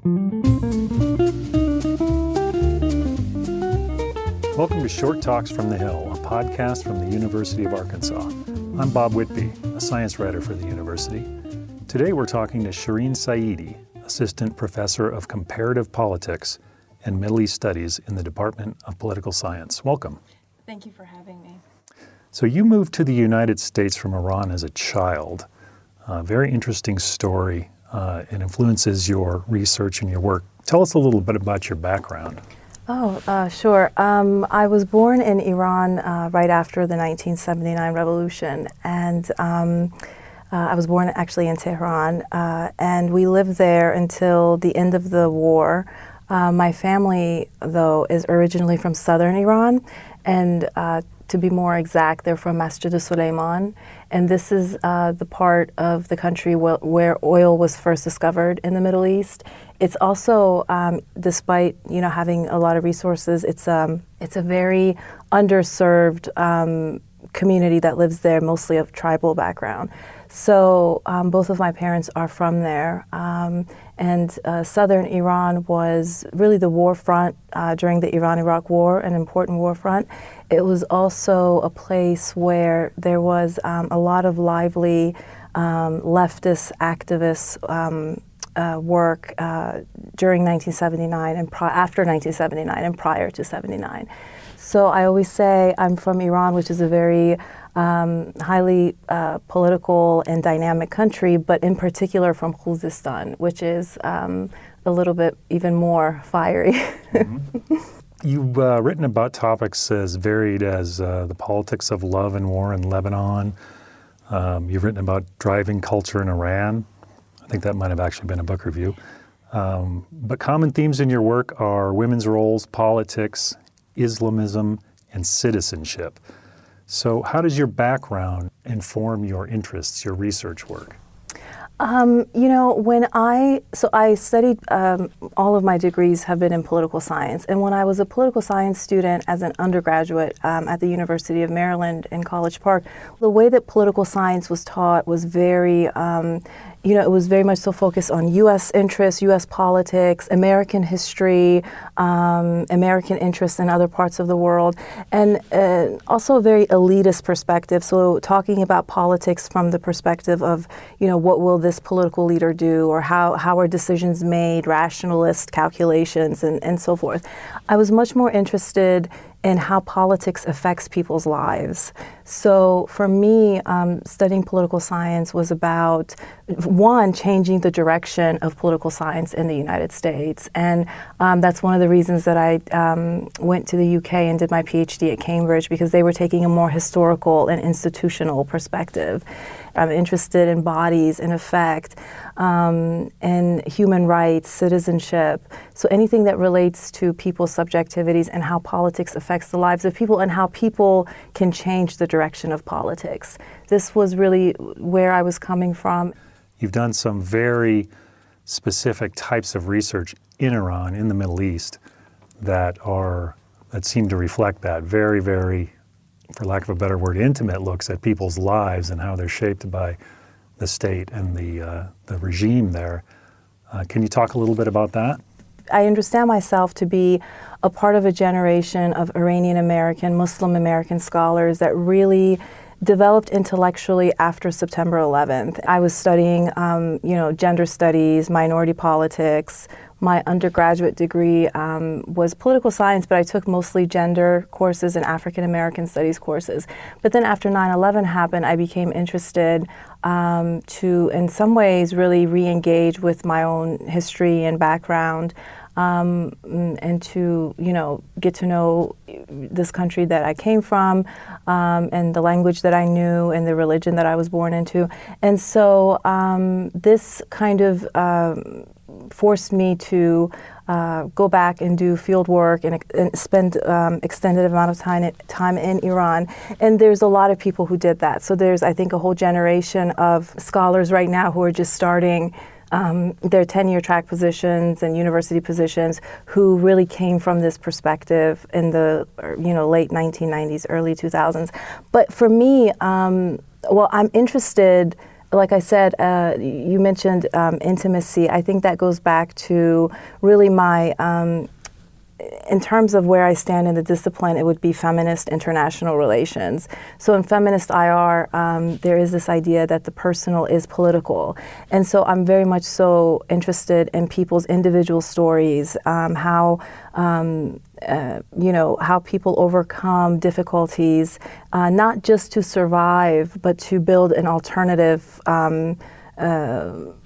Welcome to Short Talks from the Hill, a podcast from the University of Arkansas. I'm Bob Whitby, a science writer for the university. Today we're talking to Shirin Saeidi, Assistant Professor of Comparative Politics and Middle East Studies in the Department of Political Science. Welcome. Thank you for having me. So you moved to the United States from Iran as a child. A very interesting story. It influences your research and your work. Tell us a little bit about your background. Sure. I was born in Iran right after the 1979 revolution, and I was born actually in Tehran, and we lived there until the end of the war. My family, though, is originally from southern Iran, and to be more exact, they're from Masjid Suleiman, and this is the part of the country where oil was first discovered in the Middle East. It's also, despite having a lot of resources, it's a very underserved community that lives there, mostly of tribal background. So both of my parents are from there, and southern Iran was really the war front during the Iran-Iraq War, an important war front. It was also a place where there was a lot of lively leftist activists work during 1979 and after 1979 and prior to 79. So I always say I'm from Iran, which is a very highly political and dynamic country, but in particular from Khuzestan, which is a little bit even more fiery. Mm-hmm. You've written about topics as varied as the politics of love and war in Lebanon. You've written about driving culture in Iran. I think that might have actually been a book review. But common themes in your work are women's roles, politics, Islamism, and citizenship. So how does your background inform your interests, your research work? When I studied, all of my degrees have been in political science. And when I was a political science student as an undergraduate at the University of Maryland in College Park, the way that political science was taught was very, it was very much so focused on U.S. interests, U.S. politics, American history, American interests in other parts of the world, and also a very elitist perspective. So talking about politics from the perspective of, what will this political leader do, or how are decisions made, rationalist calculations, and so forth. I was much more interested in how politics affects people's lives. So for me, studying political science was about, one, changing the direction of political science in the United States. And that's one of the reasons that I went to the UK and did my PhD at Cambridge, because they were taking a more historical and institutional perspective. I'm interested in bodies, in effect, in human rights, citizenship. So anything that relates to people's subjectivities and how politics affects the lives of people and how people can change the direction of politics. This was really where I was coming from. You've done some very specific types of research in Iran, in the Middle East, that seem to reflect that very, very, for lack of a better word, intimate looks at people's lives and how they're shaped by the state and the regime there. Can you talk a little bit about that? I understand myself to be a part of a generation of Iranian American, Muslim American scholars that really developed intellectually after September 11th. I was studying, gender studies, minority politics. My undergraduate degree was political science, but I took mostly gender courses and African American studies courses. But then after 9/11 happened, I became interested to, in some ways, really re-engage with my own history and background, and to, get to know this country that I came from, and the language that I knew and the religion that I was born into. And so this kind of forced me to go back and do field work and spend extended amount of time in Iran. And there's a lot of people who did that. So there's, I think, a whole generation of scholars right now who are just starting their tenure track positions and university positions who really came from this perspective in the late 1990s, early 2000s. But for me, I'm interested like I said, you mentioned intimacy. I think that goes back to really my, in terms of where I stand in the discipline, it would be feminist international relations. So in feminist IR, there is this idea that the personal is political. And so I'm very much so interested in people's individual stories, how people overcome difficulties, not just to survive, but to build an alternative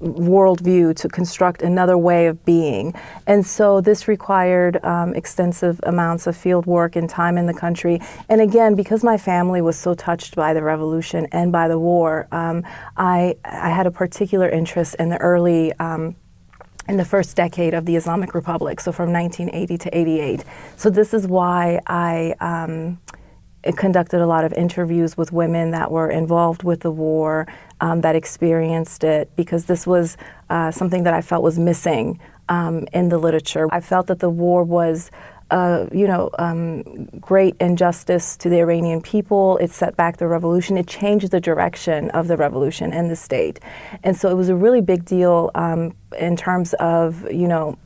worldview, to construct another way of being. And so this required extensive amounts of field work and time in the country. And again, because my family was so touched by the revolution and by the war, I had a particular interest in in the first decade of the Islamic Republic, so from 1980 to 88. So this is why I conducted a lot of interviews with women that were involved with the war, that experienced it, because this was something that I felt was missing in the literature. I felt that the war was great injustice to the Iranian people. It set back the revolution. It changed the direction of the revolution and the state. And so it was a really big deal in terms of,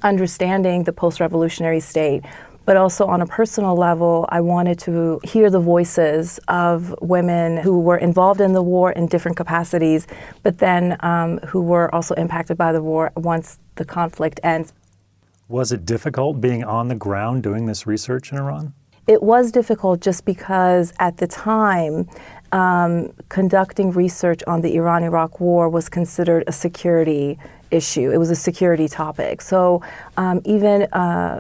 understanding the post-revolutionary state. But also on a personal level, I wanted to hear the voices of women who were involved in the war in different capacities, but then who were also impacted by the war once the conflict ends. Was it difficult being on the ground doing this research in Iran? It was difficult just because at the time, conducting research on the Iran-Iraq war was considered a security issue. It was a security topic. So even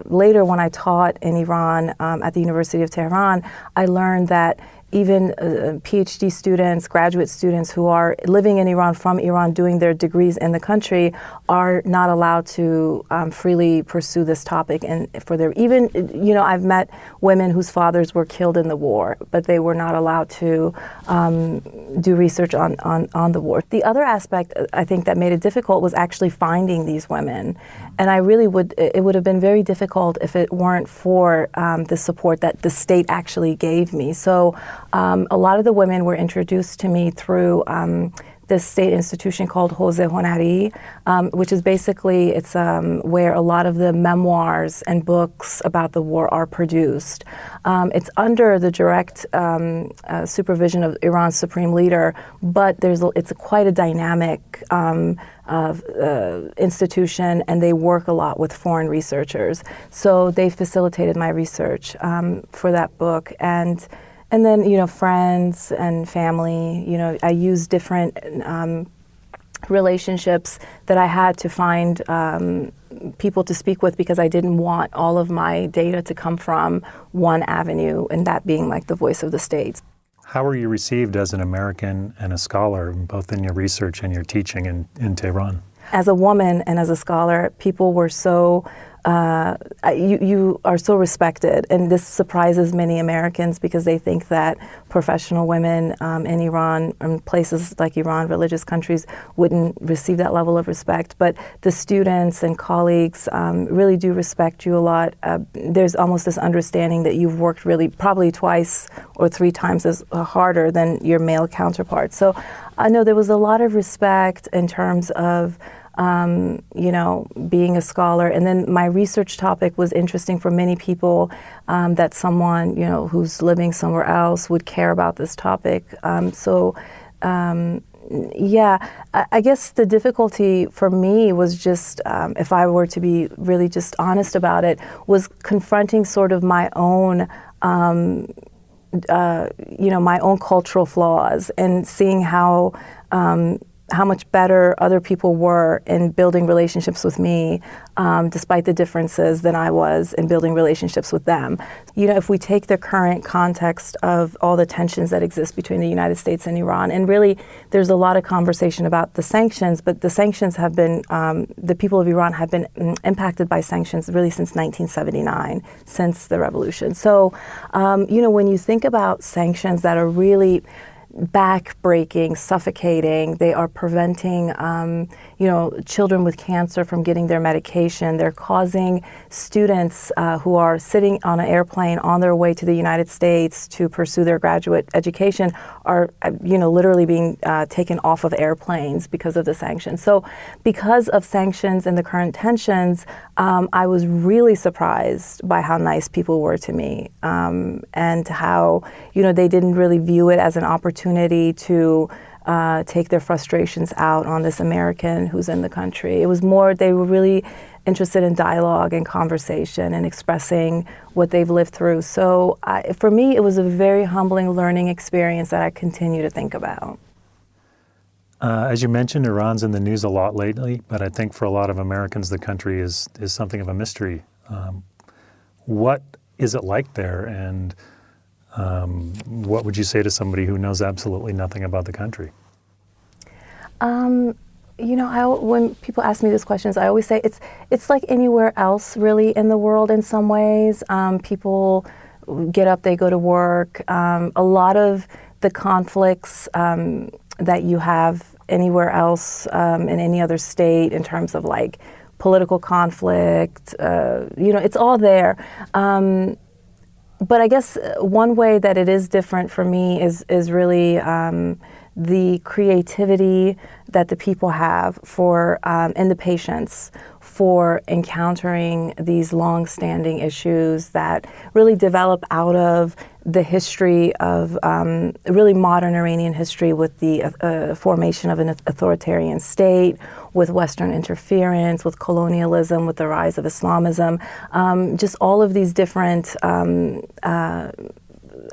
later when I taught in Iran at the University of Tehran, I learned that even PhD students, graduate students who are living in Iran, from Iran, doing their degrees in the country, are not allowed to freely pursue this topic. And for their, even, I've met women whose fathers were killed in the war, but they were not allowed to do research on the war. The other aspect, I think, that made it difficult was actually finding these women. And it would have been very difficult if it weren't for the support that the state actually gave me. So a lot of the women were introduced to me through this state institution called Hawze Honari, which is basically, it's where a lot of the memoirs and books about the war are produced. It's under the direct supervision of Iran's supreme leader, but it's quite a dynamic institution, and they work a lot with foreign researchers. So they facilitated my research for that book. And then, friends and family, I used different relationships that I had to find people to speak with, because I didn't want all of my data to come from one avenue, and that being like the voice of the states. How were you received as an American and a scholar, both in your research and your teaching in Tehran? As a woman and as a scholar, people were so you are so respected, and this surprises many Americans because they think that professional women in Iran, in places like Iran, religious countries, wouldn't receive that level of respect. But the students and colleagues really do respect you a lot. There's almost this understanding that you've worked really probably twice or three times as harder than your male counterparts. So I know there was a lot of respect in terms of being a scholar. And then my research topic was interesting for many people, that someone, who's living somewhere else would care about this topic. I guess the difficulty for me was just, if I were to be really just honest about it, was confronting sort of my own my own cultural flaws, and seeing how much better other people were in building relationships with me, despite the differences than I was in building relationships with them. If we take the current context of all the tensions that exist between the United States and Iran, and really there's a lot of conversation about the sanctions, but the sanctions have been, the people of Iran have been impacted by sanctions really since 1979, since the revolution. So, when you think about sanctions that are really back-breaking, suffocating, they are preventing, children with cancer from getting their medication. They're causing students who are sitting on an airplane on their way to the United States to pursue their graduate education are, literally being taken off of airplanes because of the sanctions. So because of sanctions and the current tensions, I was really surprised by how nice people were to me, and how, they didn't really view it as an opportunity to take their frustrations out on this American who's in the country. It was more, they were really interested in dialogue and conversation and expressing what they've lived through. So for me, it was a very humbling learning experience that I continue to think about. As you mentioned, Iran's in the news a lot lately, but I think for a lot of Americans, the country is something of a mystery. What is it like there, and what would you say to somebody who knows absolutely nothing about the country? When people ask me these questions, I always say it's like anywhere else really in the world in some ways. People get up, they go to work. A lot of the conflicts that you have anywhere else in any other state in terms of like political conflict, it's all there. But I guess one way that it is different for me is really the creativity that the people have for, and the patience for encountering these long-standing issues that really develop out of the history of really modern Iranian history with the formation of an authoritarian state, with Western interference, with colonialism, with the rise of Islamism, just all of these different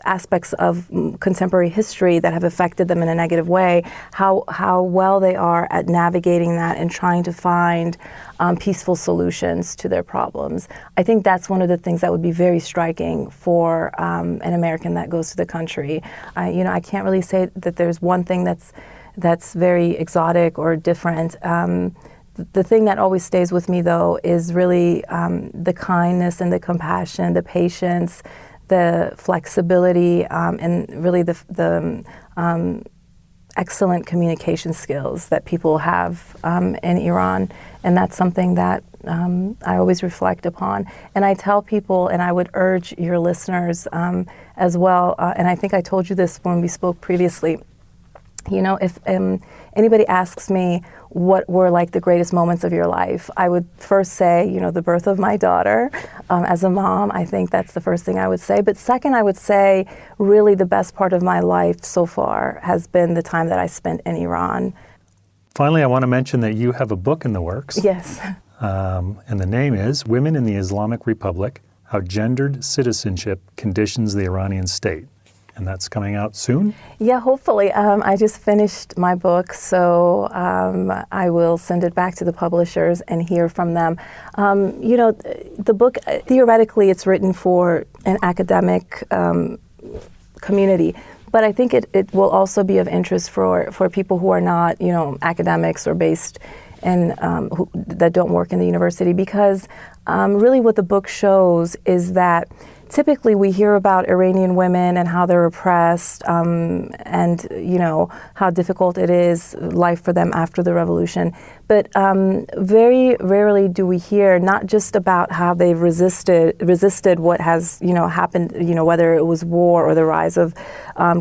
aspects of contemporary history that have affected them in a negative way, how well they are at navigating that and trying to find peaceful solutions to their problems. I think that's one of the things that would be very striking for an American that goes to the country. I can't really say that there's one thing that's very exotic or different. The thing that always stays with me, though, is really the kindness and the compassion, the patience, the flexibility, and really the excellent communication skills that people have in Iran. And that's something that I always reflect upon. And I tell people, and I would urge your listeners as well, and I think I told you this when we spoke previously, if anybody asks me what were like the greatest moments of your life, I would first say, the birth of my daughter. As a mom, I think that's the first thing I would say. But second, I would say really the best part of my life so far has been the time that I spent in Iran. Finally, I want to mention that you have a book in the works. Yes. And the name is Women in the Islamic Republic, How Gendered Citizenship Conditions the Iranian State. And that's coming out soon? Yeah, hopefully. I just finished my book, so I will send it back to the publishers and hear from them. The book, theoretically, it's written for an academic community, but I think it will also be of interest for people who are not, academics or based in, that don't work in the university, because really what the book shows is that typically we hear about Iranian women and how they're oppressed, and how difficult it is life for them after the revolution. But very rarely do we hear not just about how they've resisted what has happened, whether it was war or the rise of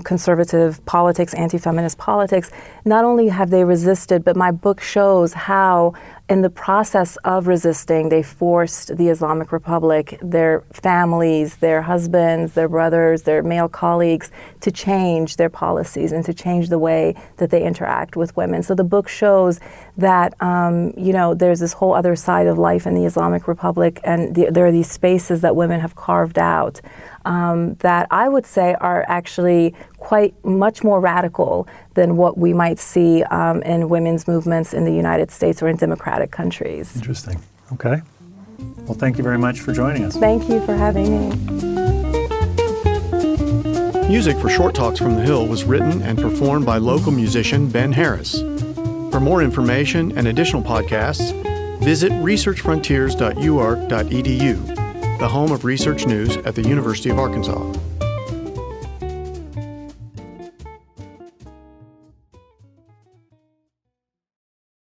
conservative politics, anti-feminist politics. Not only have they resisted, but my book shows how in the process of resisting, they forced the Islamic Republic, their families, their husbands, their brothers, their male colleagues to change their policies and to change the way that they interact with women. So the book shows that, there's this whole other side of life in the Islamic Republic, and there are these spaces that women have carved out that I would say are actually quite much more radical than what we might see in women's movements in the United States or in democratic countries. Interesting. Okay. Well, thank you very much for joining us. Thank you for having me. Music for Short Talks from the Hill was written and performed by local musician Ben Harris. For more information and additional podcasts, visit researchfrontiers.uark.edu, the home of research news at the University of Arkansas.